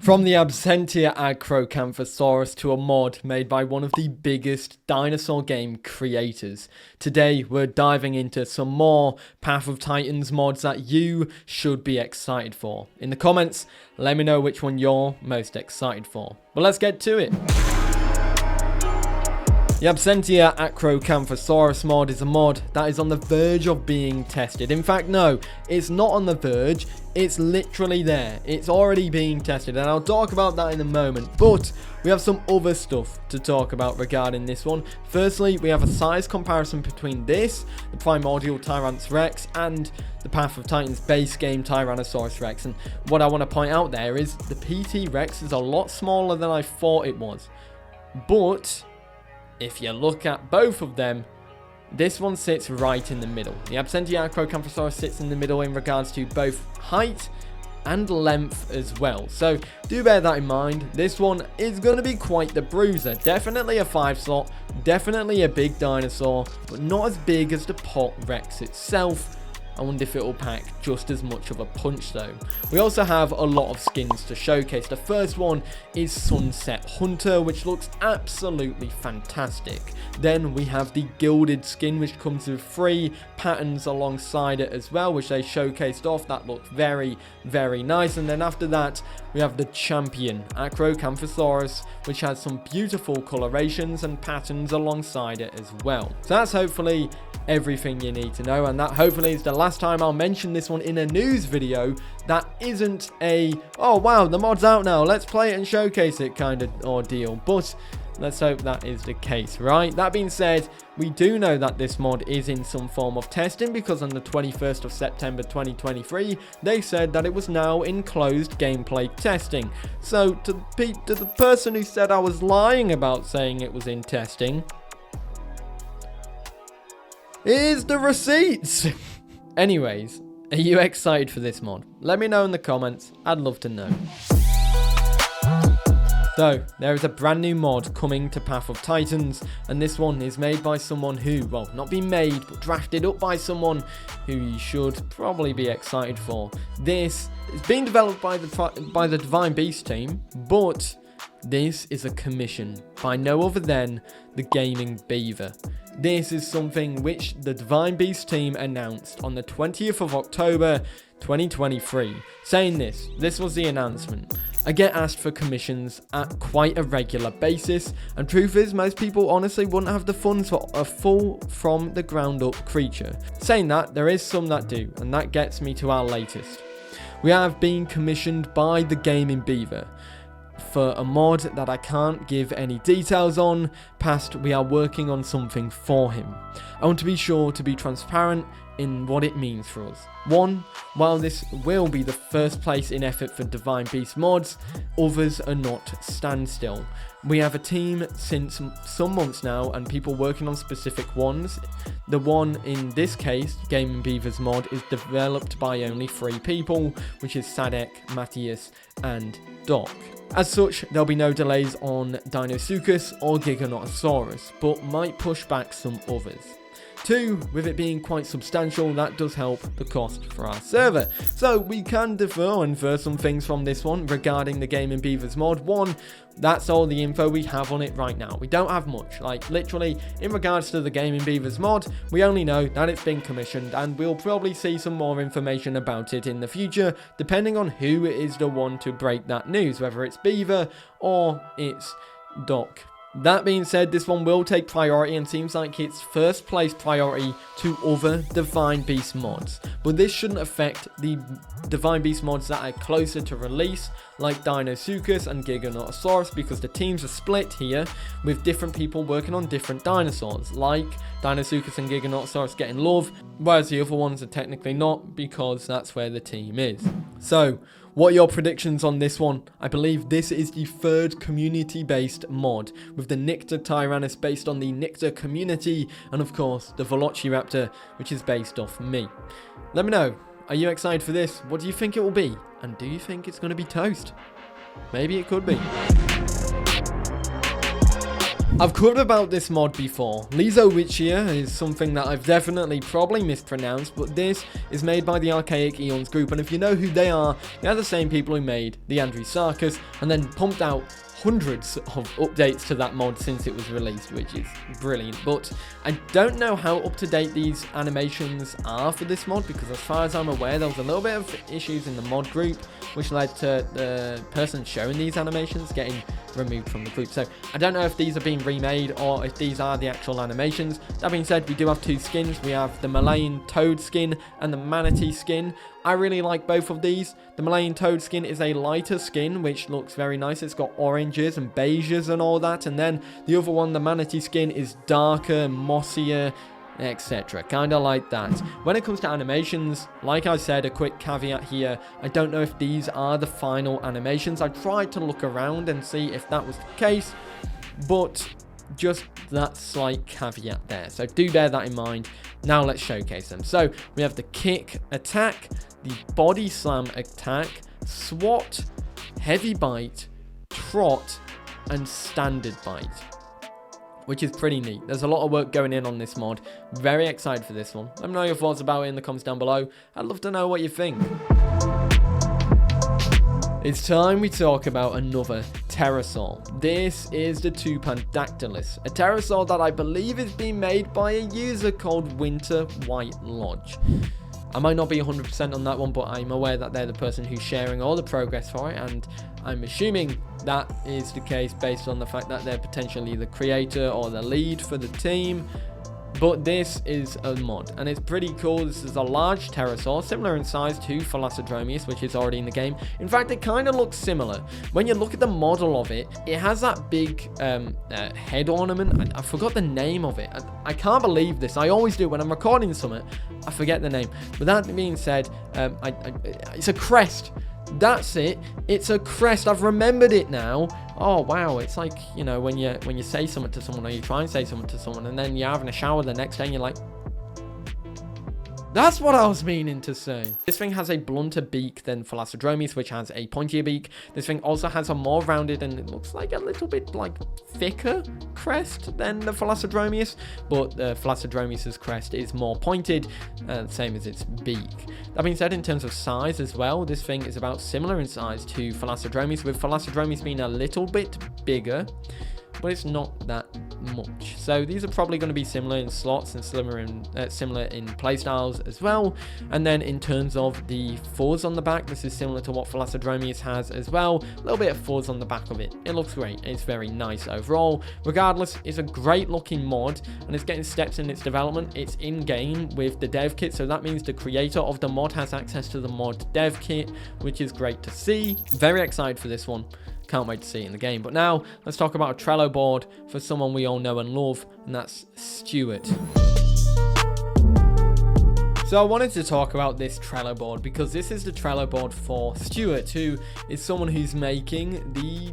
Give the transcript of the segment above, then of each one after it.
From the Absentia Acrocanthosaurus to a mod made by one of the biggest dinosaur game creators. Today we're diving into some more Path of Titans mods that you should be excited for. In the comments, let me know which one you're most excited for. But let's get to it. The Absentia Acrocanthosaurus mod is a mod that is on the verge of being tested. In fact, no, it's not on the verge, it's literally there. It's already being tested, and I'll talk about that in a moment. But we have some other stuff to talk about regarding this one. Firstly, we have a size comparison between this, the primordial Tyrannosaurus Rex, and the Path of Titans base game Tyrannosaurus Rex. And what I want to point out there is the PT Rex is a lot smaller than I thought it was. But if you look at both of them, this one sits right in the middle. The Absentia Acrocanthosaurus sits in the middle in regards to both height and length as well. So do bear that in mind. This one is going to be quite the bruiser. Definitely a 5-slot, definitely a big dinosaur, but not as big as the Pot Rex itself. I wonder if it will pack just as much of a punch though. We also have a lot of skins to showcase. The first one is Sunset Hunter, which looks absolutely fantastic. Then we have the Gilded skin, which comes with 3 patterns alongside it as well, which they showcased off. That looks very, very nice. And then after that, we have the Champion Acrocanthosaurus, which has some beautiful colorations and patterns alongside it as well. So that's hopefully everything you need to know, and that hopefully is the last time I'll mention this one in a news video that isn't a oh wow, the mod's out now, let's play it and showcase it kind of ordeal. But let's hope that is the case, right? That being said, we do know that this mod is in some form of testing, because on the 21st of September 2023 they said that it was now in closed gameplay testing. So to the person who said I was lying about saying it was in testing, here's the receipts. Anyways, are you excited for this mod? Let me know in the comments. I'd love to know. So, there is a brand new mod coming to Path of Titans, and this one is made by someone who, well, not been made, but drafted up by someone who you should probably be excited for. This is being developed by the Divine Beast team, but this is a commission by no other than TheGamingBeaver. This is something which the Divine Beast team announced on the 20th of October 2023. Saying this was the announcement. I get asked for commissions at quite a regular basis, and truth is most people honestly wouldn't have the funds for a full from the ground up creature. Saying that, there is some that do, and that gets me to our latest. We have been commissioned by TheGamingBeaver for a mod that I can't give any details on past we are working on something for him. I want to be sure to be transparent in what it means for us. One, while this will be the first place in effort for Divine Beast mods, others are not standstill. We have a team since some months now and people working on specific ones. The one in this case, TheGamingBeaver's mod, is developed by only 3 people, which is Sadek, Matthias and Doc. As such, there'll be no delays on Dinosaur or Giganotosaurus, but might push back some others. 2, with it being quite substantial, that does help the cost for our server. So we can infer some things from this one regarding TheGamingBeaver's mod. 1, that's all the info we have on it right now. We don't have much. Like literally, in regards to TheGamingBeaver's mod, we only know that it's been commissioned, and we'll probably see some more information about it in the future, depending on who is the one to break that news, whether it's Beaver or it's Doc. That being said, this one will take priority and seems like it's first place priority to other Divine Beast mods. But this shouldn't affect the Divine Beast mods that are closer to release, like Dinosaur and Giganotosaurus, because the teams are split here with different people working on different dinosaurs, like Dinosaur and Giganotosaurus getting love, whereas the other ones are technically not, because that's where the team is. So, what are your predictions on this one? I believe this is the 3rd community-based mod, with the Nycta Tyrannus based on the Nycta community, and of course the Velocci Raptor, which is based off me. Let me know, are you excited for this? What do you think it will be? And do you think it's going to be toast? Maybe it could be. I've covered about this mod before. Lisowicia is something that I've definitely probably mispronounced, but this is made by the Archaic Eons group, and if you know who they are the same people who made the Andrewsarchus and then pumped out hundreds of updates to that mod since it was released, which is brilliant. But I don't know how up to date these animations are for this mod, because as far as I'm aware, there was a little bit of issues in the mod group which led to the person showing these animations getting removed from the group. So I don't know if these are being remade or if these are the actual animations. That being said, we do have two skins. We have the Malayan toad skin and the manatee skin. I really like both of these. The Malayan toad skin is a lighter skin, which looks very nice. It's got oranges and beiges and all that. And then the other one, the manatee skin, is darker, mossier, etc. Kind of like that. When it comes to animations, like I said, a quick caveat here, I don't know if these are the final animations. I tried to look around and see if that was the case, but just that slight caveat there. So do bear that in mind. Now let's showcase them. So we have the kick attack, the body slam attack, swat, heavy bite, trot, and standard bite, which is pretty neat. There's a lot of work going in on this mod. Very excited for this one. Let me know your thoughts about it in the comments down below. I'd love to know what you think. It's time we talk about another Pterosaur. This is the Tupandactylus, a Pterosaur that I believe is being made by a user called Winter White Lodge. I might not be 100% on that one, but I'm aware that they're the person who's sharing all the progress for it, and I'm assuming that is the case based on the fact that they're potentially the creator or the lead for the team. But this is a mod, and it's pretty cool. This is a large pterosaur, similar in size to Philasodromius, which is already in the game. In fact, it kind of looks similar. When you look at the model of it, it has that big head ornament. I forgot the name of it. I can't believe this. I always do when I'm recording something. I forget the name. But that being said, it's a crest. That's it. It's a crest. I've remembered it now. Oh wow, it's like, you know, when you say something to someone, or you try and say something to someone, and then you're having a shower the next day and you're like, that's what I was meaning to say. This thing has a blunter beak than Philasodromius, which has a pointier beak. This thing also has a more rounded and it looks like a little bit like thicker crest than the Philasodromius, but the Philasodromius's crest is more pointed, same as its beak. That being said, in terms of size as well, this thing is about similar in size to Philasodromius, with Philasodromius being a little bit bigger, but it's not that much. So these are probably going to be similar in slots and similar in playstyles as well. And then in terms of the fuzz on the back, this is similar to what Philasodromius has as well. A little bit of fuzz on the back of it. It looks great. It's very nice overall. Regardless, it's a great looking mod, and it's getting steps in its development. It's in game with the dev kit, so that means the creator of the mod has access to the mod dev kit, which is great to see. Very excited for this one. Can't wait to see it in the game. But now, let's talk about a Trello board for someone we all know and love, and that's Stuart. So I wanted to talk about this Trello board because this is the Trello board for Stuart, who is someone who's making the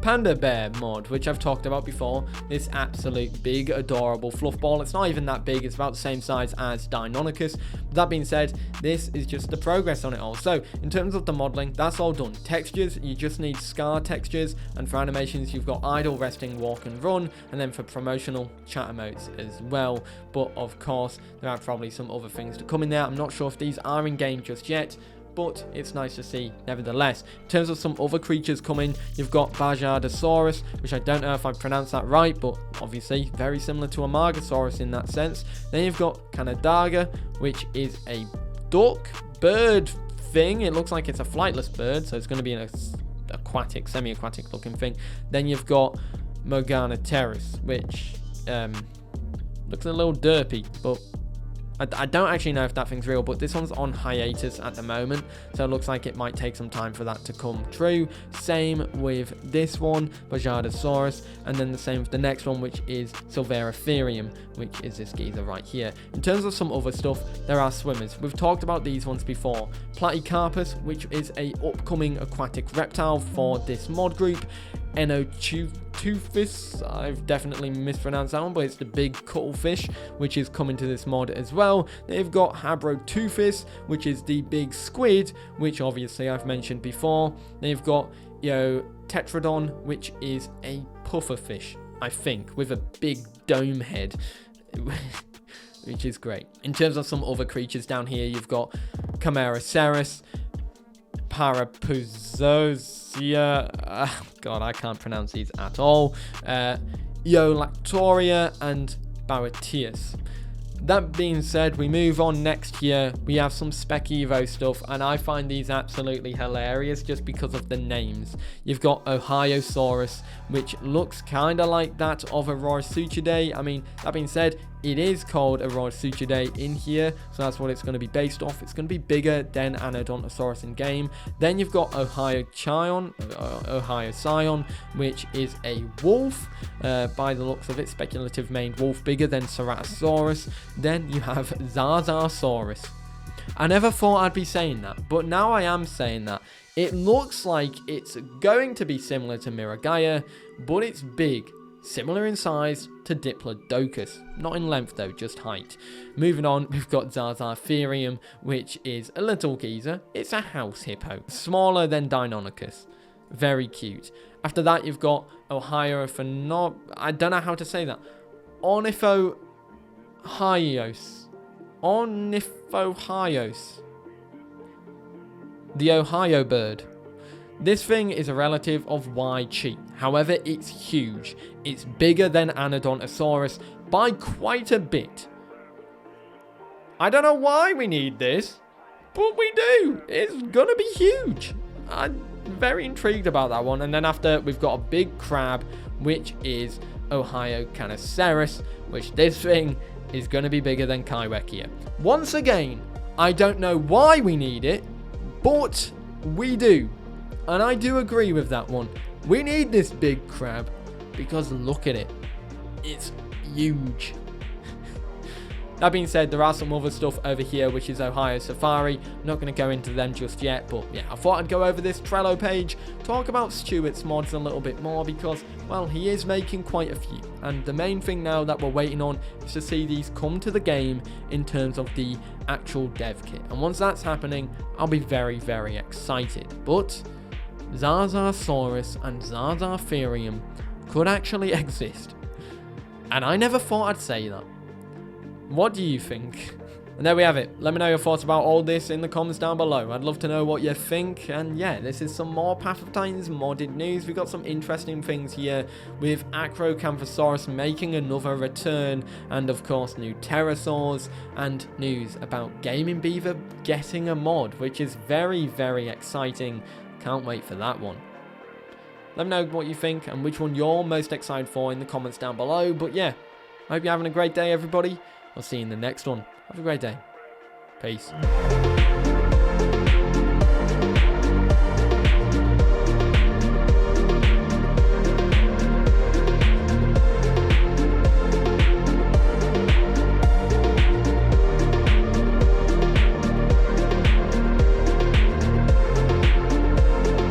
Panda Bear mod, which I've talked about before. This absolute big, adorable fluff ball. It's not even that big. It's about the same size as Deinonychus. But that being said, this is just the progress on it all. So in terms of the modeling, that's all done. Textures, you just need scar textures, and for animations, you've got idle, resting, walk, and run, and then for promotional, chat emotes as well. But of course, there are probably some other things to come in there. I'm not sure if these are in game just yet, but it's nice to see nevertheless. In terms of some other creatures coming, you've got Tupandactylus, which I don't know if I pronounced that right, but obviously very similar to a Margosaurus in that sense. Then you've got Canadaga, which is a duck bird thing. It looks like it's a flightless bird, so it's going to be an aquatic, semi-aquatic looking thing. Then you've got Morganaterus, which looks a little derpy, but I don't actually know if that thing's real, but this one's on hiatus at the moment, so it looks like it might take some time for that to come true. Same with this one, Tupandactylus, and then the same with the next one, which is Silveriferium, which is this geezer right here. In terms of some other stuff, there are swimmers. We've talked about these ones before. Platycarpus, which is a upcoming aquatic reptile for this mod group. Enotuphis, I've definitely mispronounced that one, but it's the big cuttlefish, which is coming to this mod as well. They've got Habrotuphis, which is the big squid, which obviously I've mentioned before. They've got Tetradon, which is a pufferfish. I think, with a big dome head, which is great. In terms of some other creatures down here, you've got Pterosaurus, Parapuzosia, God, I can't pronounce these at all, Eolactoria, and Baratius. That being said, we move on next here. We have some Spec Evo stuff, and I find these absolutely hilarious just because of the names. You've got Ohiosaurus, which looks kind of like that of a Rorisuchidae. I mean, that being said, it is called a Rorisuchidae in here, so that's what it's going to be based off. It's going to be bigger than Anodontosaurus in game. Then you've got Ohiosion, which is a wolf, by the looks of it, speculative maned wolf, bigger than Ceratosaurus. Then you have Zazasaurus. I never thought I'd be saying that, but now I am saying that. It looks like it's going to be similar to Miragaia, but it's big. Similar in size to Diplodocus. Not in length though, just height. Moving on, we've got Zazatherium, which is a little geezer. It's a house hippo. Smaller than Deinonychus. Very cute. After that, you've got Ohiophenob... I don't know how to say that. Ornithohyos. Ornithohyos. The Ohio bird. This thing is a relative of Wy-Chi. However, it's huge. It's bigger than Anodontosaurus by quite a bit. I don't know why we need this, but we do. It's gonna be huge. I'm very intrigued about that one. And then after, we've got a big crab, which is Ohiocanthosauros, which this thing is gonna be bigger than Kaiwekia. Once again, I don't know why we need it, but we do. And I do agree with that one. We need this big crab because look at it. It's huge. That being said, there are some other stuff over here, which is Ohio Safari. I'm not going to go into them just yet, but yeah, I thought I'd go over this Trello page, talk about Stuart's mods a little bit more because, well, he is making quite a few. And the main thing now that we're waiting on is to see these come to the game in terms of the actual dev kit. And once that's happening, I'll be very, very excited. But Zazasaurus and Zazatherium could actually exist. And I never thought I'd say that. What do you think? And there we have it. Let me know your thoughts about all this in the comments down below. I'd love to know what you think. And yeah, this is some more Path of Titans modded news. We've got some interesting things here with Acrocanthosaurus making another return. And of course, new pterosaurs. And news about GamingBeaver getting a mod, which is very, very exciting. Can't wait for that one. Let me know what you think and which one you're most excited for in the comments down below. But yeah, I hope you're having a great day, everybody. I'll see you in the next one. Have a great day. Peace.